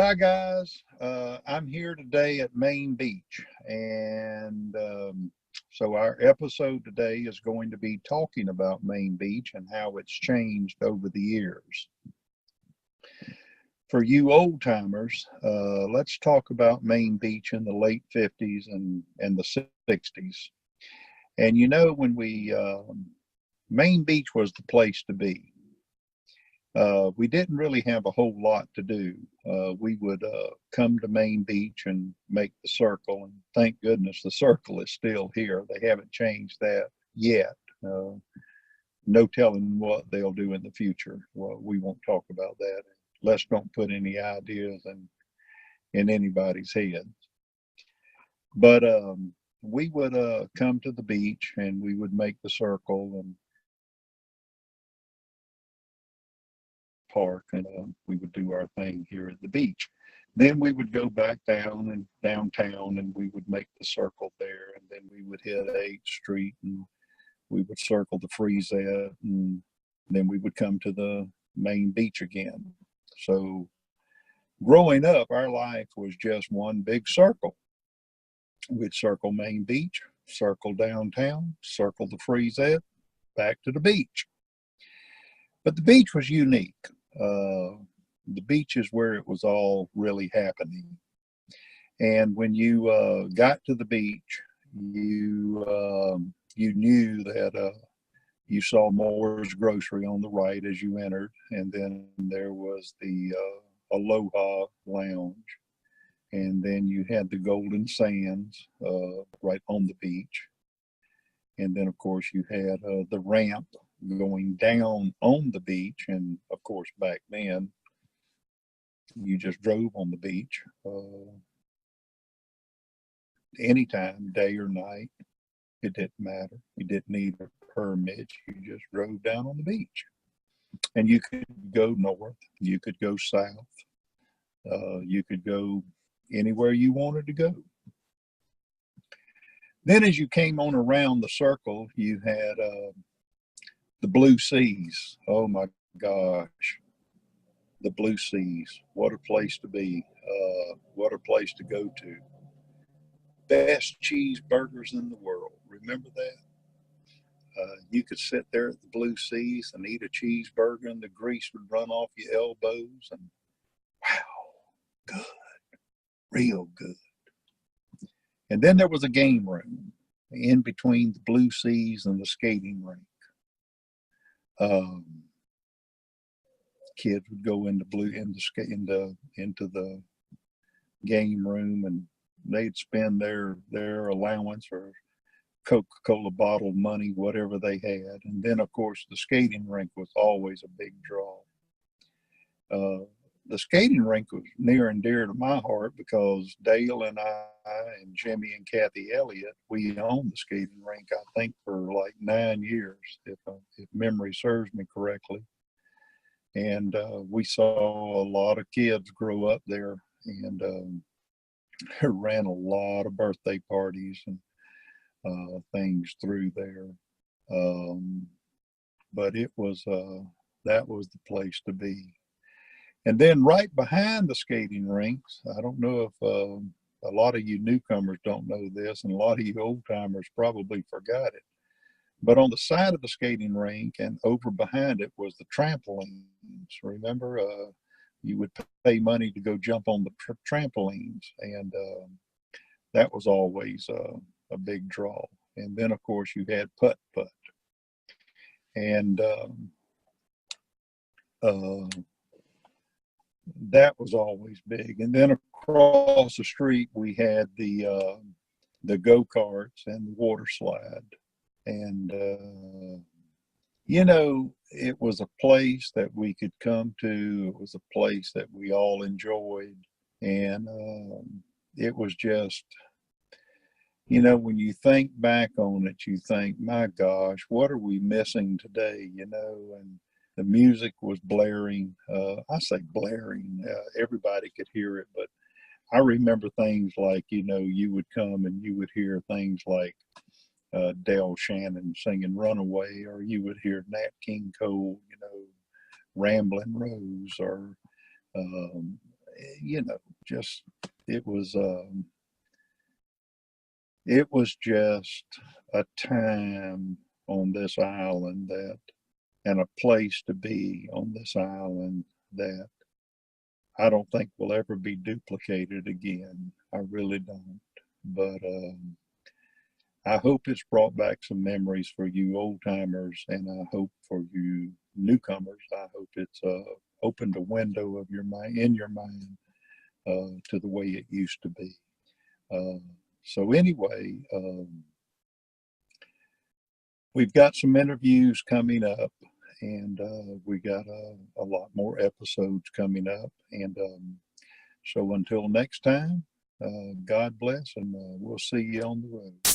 Hi guys, I'm here today at Main Beach, and so our episode today is going to be talking about Main Beach and how it's changed over the years. For you old timers, let's talk about Main Beach in the late 50s and the 60s. And you know, when Main Beach was the place to be. We didn't really have a whole lot to do. We would come to Main Beach and make the circle, and thank goodness the circle is still here. They haven't changed that yet. No telling what they'll do in the future. Well, we won't talk about that. Let's don't put any ideas in anybody's heads. But we would come to the beach and we would make the circle and park, and we would do our thing here at the beach. Then we would go back downtown and we would make the circle there, and then we would hit 8th Street and we would circle the Freezette, and then we would come to the Main Beach again. So growing up, our life was just one big circle. We'd circle Main Beach, circle downtown, circle the Freezette, back to the beach. But the beach was unique. The beach is where it was all really happening. And when you got to the beach, you knew that you saw Moore's Grocery on the right as you entered, and then there was the Aloha Lounge, and then you had the Golden Sands right on the beach, and then of course you had the ramp going down on the beach, and of course back then you just drove on the beach anytime, day or night. It didn't matter. You didn't need a permit. You just drove down on the beach, and you could go north, you could go south, you could go anywhere you wanted to go. Then as you came on around the circle, you had the Blue Seas. Oh my gosh, the Blue Seas. What a place to be. What a place to go to. Best cheeseburgers in the world. Remember that? You could sit there at the Blue Seas and eat a cheeseburger and the grease would run off your elbows, and wow, good, real good. And then there was a game room in between the Blue Seas and the skating rink. Kids would go into the game room, and they'd spend their allowance or Coca-Cola bottle money, whatever they had. And then of course the skating rink was always a big draw. The skating rink was near and dear to my heart because Dale and I and Jimmy and Kathy Elliott, we owned the skating rink, I think, for like 9 years, if memory serves me correctly. And we saw a lot of kids grow up there, and ran a lot of birthday parties and things through there. But it was that was the place to be. And then right behind the skating rinks, I don't know if a lot of you newcomers don't know this, and a lot of you old timers probably forgot it, but on the side of the skating rink and over behind it was the trampolines. Remember, you would pay money to go jump on the trampolines, and that was always a big draw. And then of course you had putt-putt, and that was always big. And then across the street we had the go-karts and the water slide. And you know, it was a place that we could come to. It was a place that we all enjoyed. And it was just, you know, when you think back on it, you think, my gosh, what are we missing today, you know? And the music was blaring. I say blaring, everybody could hear it, but I remember things like, you know, you would come and you would hear things like Del Shannon singing Runaway, or you would hear Nat King Cole, you know, Ramblin' Rose, or you know, just it was just a time on this island that, and a place to be on this island that I don't think will ever be duplicated again. I really don't. But I hope it's brought back some memories for you old timers, and I hope for you newcomers, I hope it's opened a window of your mind, in your mind, to the way it used to be. So anyway, we've got some interviews coming up, and we got a lot more episodes coming up. And so until next time, God bless, and we'll see you on the road.